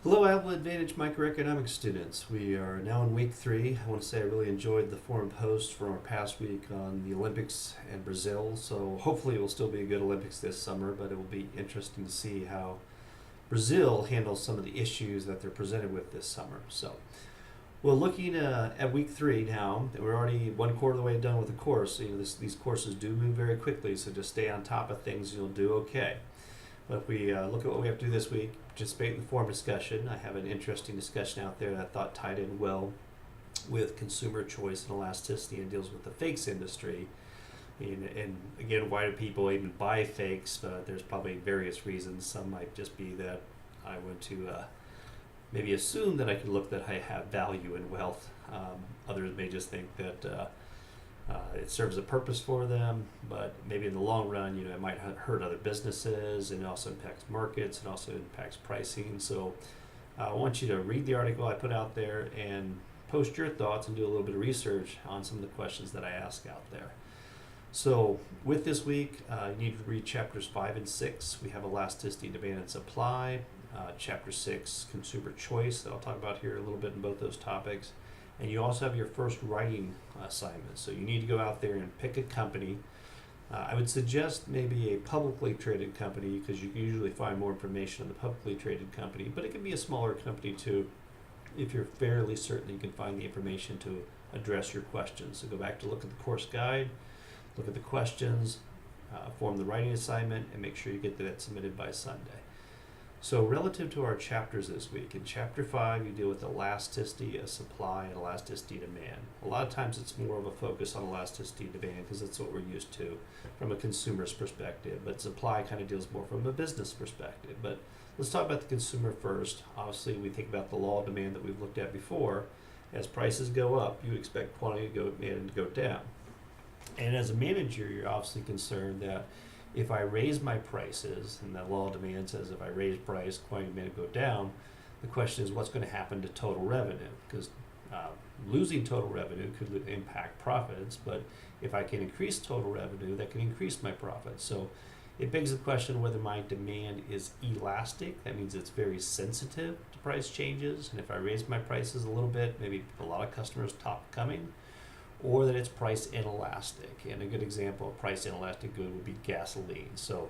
Hello, Avila Advantage Microeconomics students. We are now in week 3. I want to say I really enjoyed the forum post from our past week on the Olympics and Brazil. So hopefully it will still be a good Olympics this summer, but it will be interesting to see how Brazil handles some of the issues that they're presented with this summer. So well, looking at week 3 now, we're already one quarter of the way done with the course. These courses do move very quickly, so just stay on top of things. You'll do okay. But if we look at what we have to do this week, participate in the forum discussion. I have an interesting discussion out there that I thought tied in well with consumer choice and elasticity and deals with the fakes industry. And again, why do people even buy fakes? There's probably various reasons. Some might just be that I want to maybe assume that I can look that I have value and wealth. Others may just think that it serves a purpose for them, but maybe in the long run, it might hurt other businesses, and it also impacts markets, and also impacts pricing. So I want you to read the article I put out there and post your thoughts and do a little bit of research on some of the questions that I ask out there. So with this week, you need to read chapters 5 and 6. We have elasticity, demand, and supply. Chapter 6, consumer choice, that I'll talk about here a little bit in both those topics. And you also have your first writing assignment. So you need to go out there and pick a company. I would suggest maybe a publicly traded company, because you can usually find more information on the publicly traded company, but it can be a smaller company too if you're fairly certain you can find the information to address your questions. So go back to look at the course guide, look at the questions, form the writing assignment, and make sure you get that submitted by Sunday. So relative to our chapters this week, in chapter 5 you deal with elasticity of supply and elasticity demand. A lot of times it's more of a focus on elasticity demand because that's what we're used to from a consumer's perspective, but supply kind of deals more from a business perspective. But let's talk about the consumer first. Obviously we think about the law of demand that we've looked at before. As prices go up, you expect quantity to go down. And as a manager, you're obviously concerned that if I raise my prices, and the law of demand says if I raise price, quantity may go down, the question is what's going to happen to total revenue? Because losing total revenue could impact profits, but if I can increase total revenue, that can increase my profits. So it begs the question whether my demand is elastic. That means it's very sensitive to price changes, and if I raise my prices a little bit, maybe a lot of customers stop coming, or that it's price inelastic. And a good example of price inelastic good would be gasoline. So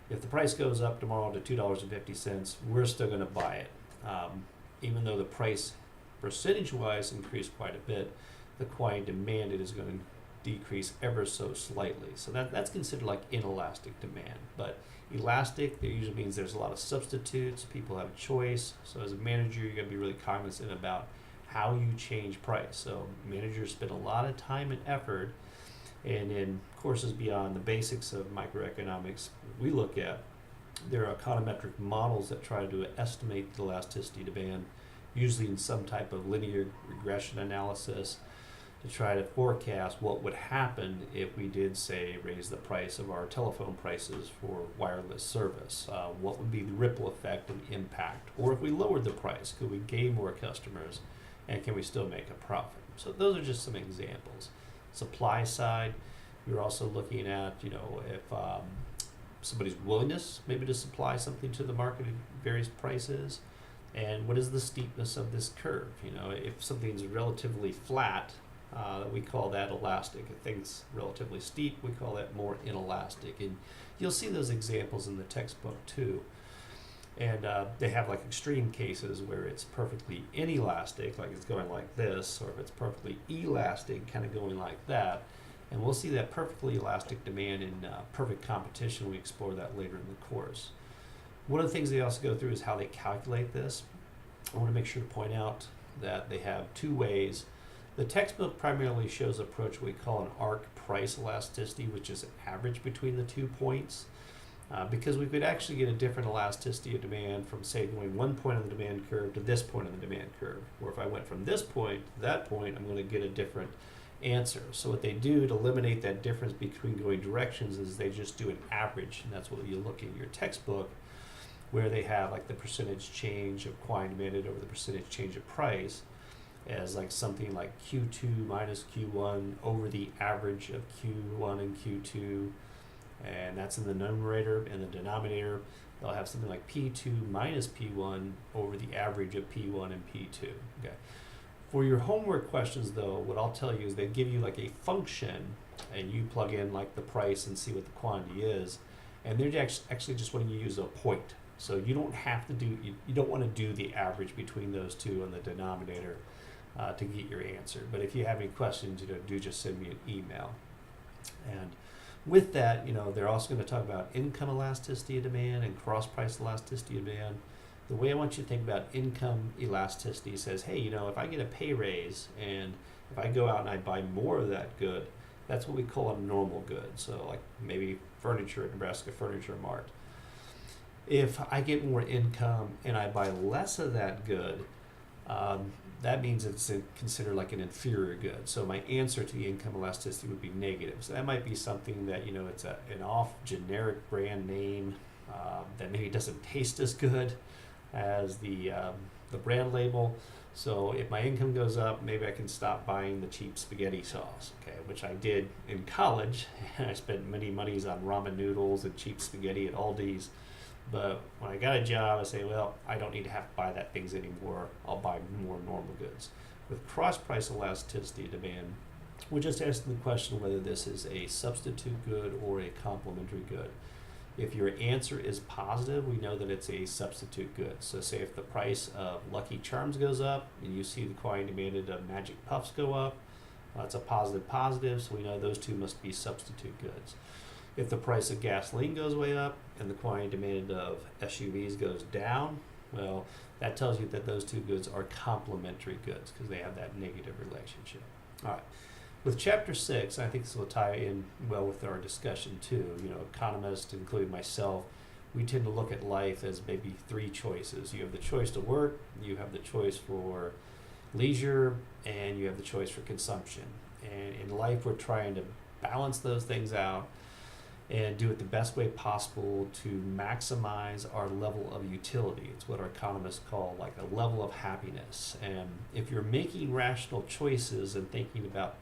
if the price goes up tomorrow to $2.50, we're still going to buy it. Even though the price percentage-wise increased quite a bit, the quantity demanded is going to decrease ever so slightly. So that's considered like inelastic demand. But elastic, that usually means there's a lot of substitutes, people have a choice. So as a manager, you're going to be really cognizant about how you change price. So managers spend a lot of time and effort, and in courses beyond the basics of microeconomics, we look at there are econometric models that try to estimate the elasticity demand, usually in some type of linear regression analysis, to try to forecast what would happen if we did, say, raise the price of our telephone prices for wireless service. What would be the ripple effect and impact? Or if we lowered the price, could we gain more customers? And can we still make a profit? So those are just some examples. Supply side, you're also looking at, if somebody's willingness maybe to supply something to the market at various prices, and what is the steepness of this curve? If something's relatively flat, we call that elastic. If things relatively steep, we call that more inelastic. And you'll see those examples in the textbook too. And they have like extreme cases where it's perfectly inelastic, like it's going like this, or if it's perfectly elastic, kind of going like that. And we'll see that perfectly elastic demand in perfect competition. We explore that later in the course. One of the things they also go through is how they calculate this. I want to make sure to point out that they have 2 ways. The textbook primarily shows an approach we call an arc price elasticity, which is an average between the 2 points. Because we could actually get a different elasticity of demand from, say, going one point on the demand curve to this point on the demand curve. Or if I went from this point to that point, I'm going to get a different answer. So what they do to eliminate that difference between going directions is they just do an average, and that's what you look in your textbook, where they have like the percentage change of quantity demanded over the percentage change of price as like something like Q2 minus Q1 over the average of Q1 and Q2. And that's in the numerator. And the denominator, they'll have something like P2 minus P1 over the average of P1 and P2. Okay. For your homework questions, though, what I'll tell you is they give you like a function, and you plug in like the price and see what the quantity is, and they're actually just wanting you to use a point. So you don't have to do, you don't want to do the average between those two on the denominator to get your answer. But if you have any questions, do just send me an email. And with that, they're also going to talk about income elasticity of demand and cross-price elasticity of demand. The way I want you to think about income elasticity says, hey, if I get a pay raise and if I go out and I buy more of that good, that's what we call a normal good. So like maybe furniture at Nebraska Furniture Mart. If I get more income and I buy less of that good, that means it's considered like an inferior good. So my answer to the income elasticity would be negative. So that might be something that, it's an off generic brand name that maybe doesn't taste as good as the brand label. So if my income goes up, maybe I can stop buying the cheap spaghetti sauce, okay, which I did in college. I spent many monies on ramen noodles and cheap spaghetti at Aldi's. But when I got a job, I say, well, I don't need to have to buy that things anymore. I'll buy more normal goods. With cross-price elasticity demand, we're just asking the question whether this is a substitute good or a complementary good. If your answer is positive, we know that it's a substitute good. So say if the price of Lucky Charms goes up and you see the quantity demanded of Magic Puffs go up, that's a positive, so we know those two must be substitute goods. If the price of gasoline goes way up and the quantity demanded of SUVs goes down, well, that tells you that those two goods are complementary goods because they have that negative relationship. All right. With Chapter 6, I think this will tie in well with our discussion too. Economists, including myself, we tend to look at life as maybe three choices. You have the choice to work, you have the choice for leisure, and you have the choice for consumption. And in life, we're trying to balance those things out and do it the best way possible to maximize our level of utility. It's what our economists call like a level of happiness. And if you're making rational choices and thinking about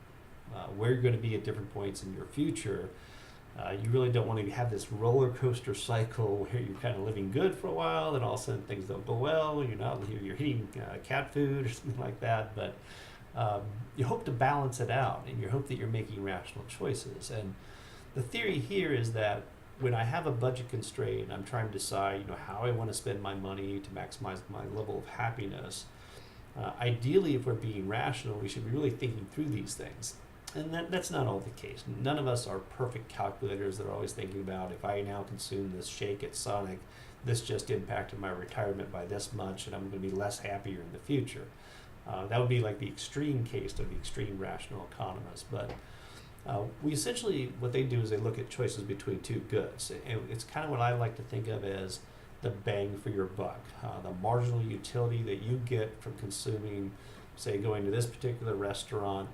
where you're going to be at different points in your future, you really don't want to have this roller coaster cycle where you're kind of living good for a while and all of a sudden things don't go well, you're eating cat food or something like that. But you hope to balance it out, and you hope that you're making rational choices. And the theory here is that when I have a budget constraint, I'm trying to decide, how I want to spend my money to maximize my level of happiness. Ideally, if we're being rational, we should be really thinking through these things. And that's not all the case. None of us are perfect calculators that are always thinking about, if I now consume this shake at Sonic, this just impacted my retirement by this much, and I'm going to be less happier in the future. That would be like the extreme case of the extreme rational economist. But we essentially, what they do is they look at choices between two goods. And it's kind of what I like to think of as the bang for your buck, the marginal utility that you get from consuming, say, going to this particular restaurant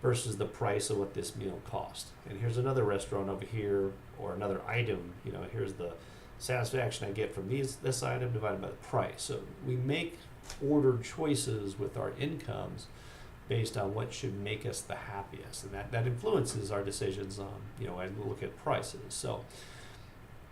versus the price of what this meal cost. And here's another restaurant over here, or another item, here's the satisfaction I get from this item divided by the price. So we make ordered choices with our incomes based on what should make us the happiest. And that influences our decisions on, as we look at prices. So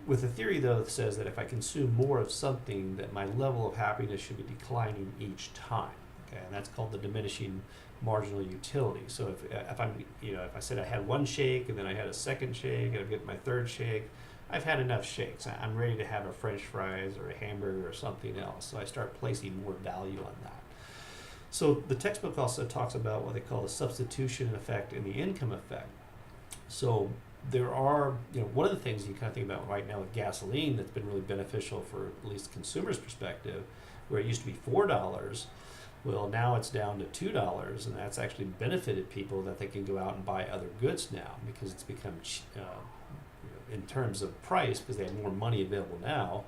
with the theory, though, that says that if I consume more of something, that my level of happiness should be declining each time. Okay, and that's called the diminishing marginal utility. So if I'm, if I said I had one shake and then I had a second shake and I get my third shake, I've had enough shakes. I'm ready to have a French fries or a hamburger or something else. So I start placing more value on that. So the textbook also talks about what they call the substitution effect and the income effect. So there are, one of the things you kind of think about right now with gasoline that's been really beneficial for at least consumers' perspective, where it used to be $4, well, now it's down to $2, and that's actually benefited people that they can go out and buy other goods now because it's become, in terms of price, because they have more money available now,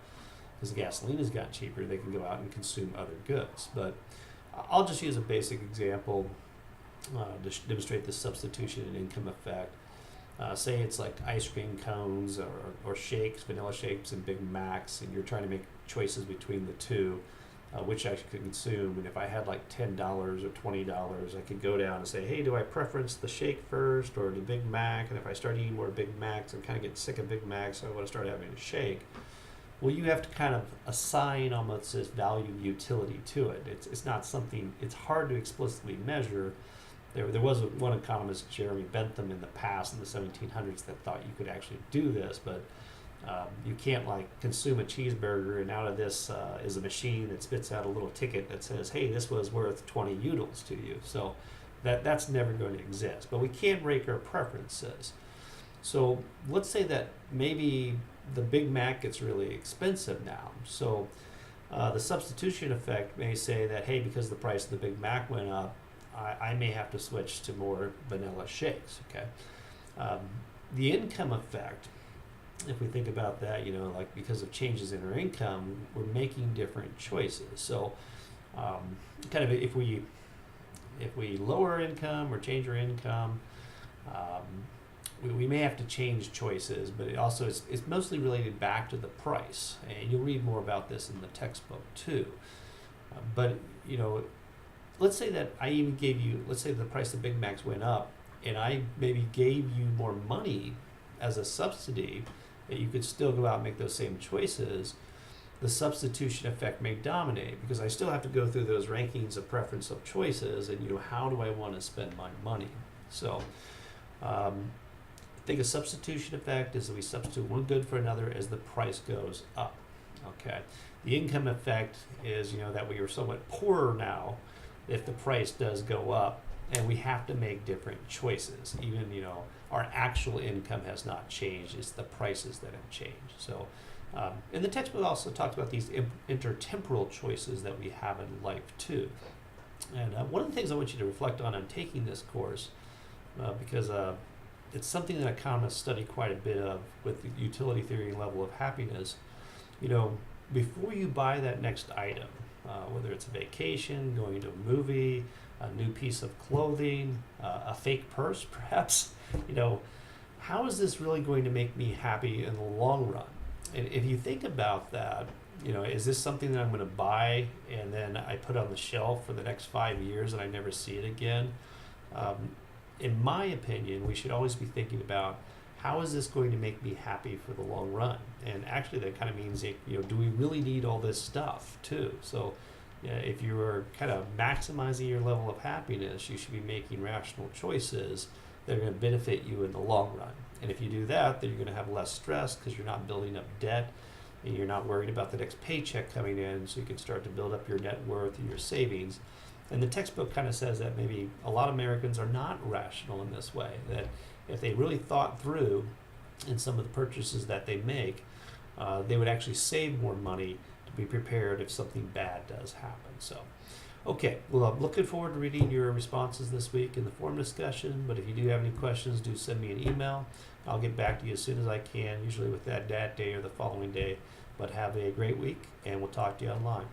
because gasoline has gotten cheaper, they can go out and consume other goods. But I'll just use a basic example to demonstrate the substitution and income effect. Say it's like ice cream cones or shakes, vanilla shakes and Big Macs, and you're trying to make choices between the two, which I could consume. And if I had like $10 or $20, I could go down and say, hey, do I preference the shake first or the Big Mac? And if I start eating more Big Macs, I'm kind of getting sick of Big Macs, so I want to start having a shake. well, you have to kind of assign almost this value utility to it. It's not something, it's hard to explicitly measure. There was one economist, Jeremy Bentham, in the past, in the 1700s, that thought you could actually do this, but you can't like consume a cheeseburger and out of this is a machine that spits out a little ticket that says, hey, this was worth 20 utils to you. So that's never going to exist. But we can rate our preferences. So let's say that maybe the Big Mac gets really expensive now. So the substitution effect may say that, hey, because the price of the Big Mac went up, I may have to switch to more vanilla shakes, okay? The income effect, if we think about that, like because of changes in our income, we're making different choices. So kind of if we lower our income or change our income, we may have to change choices, but it's mostly related back to the price. And you'll read more about this in the textbook too. But let's say that I even gave you, let's say the price of Big Macs went up, and I maybe gave you more money as a subsidy, that you could still go out and make those same choices. The substitution effect may dominate because I still have to go through those rankings of preference of choices, and how do I want to spend my money? So I think a substitution effect is that we substitute one good for another as the price goes up. Okay. The income effect is that we are somewhat poorer now if the price does go up, and we have to make different choices. Even our actual income has not changed; it's the prices that have changed. So, and the textbook also talks about these intertemporal choices that we have in life too. And one of the things I want you to reflect on taking this course, because it's something that economists study quite a bit of with the utility theory and level of happiness. Before you buy that next item, whether it's a vacation, going to a movie, a new piece of clothing, a fake purse perhaps, how is this really going to make me happy in the long run? And if you think about that, is this something that I'm going to buy and then I put on the shelf for the next 5 years and I never see it again? In my opinion, we should always be thinking about, how is this going to make me happy for the long run? And actually that kind of means, do we really need all this stuff too? So if you're kind of maximizing your level of happiness, you should be making rational choices that are going to benefit you in the long run. And if you do that, then you're going to have less stress because you're not building up debt and you're not worried about the next paycheck coming in, so you can start to build up your net worth and your savings. And the textbook kind of says that maybe a lot of Americans are not rational in this way, that if they really thought through in some of the purchases that they make, they would actually save more money to be prepared if something bad does happen. So, okay, well, I'm looking forward to reading your responses this week in the forum discussion, but if you do have any questions, do send me an email. I'll get back to you as soon as I can, usually with that day or the following day. But have a great week, and we'll talk to you online.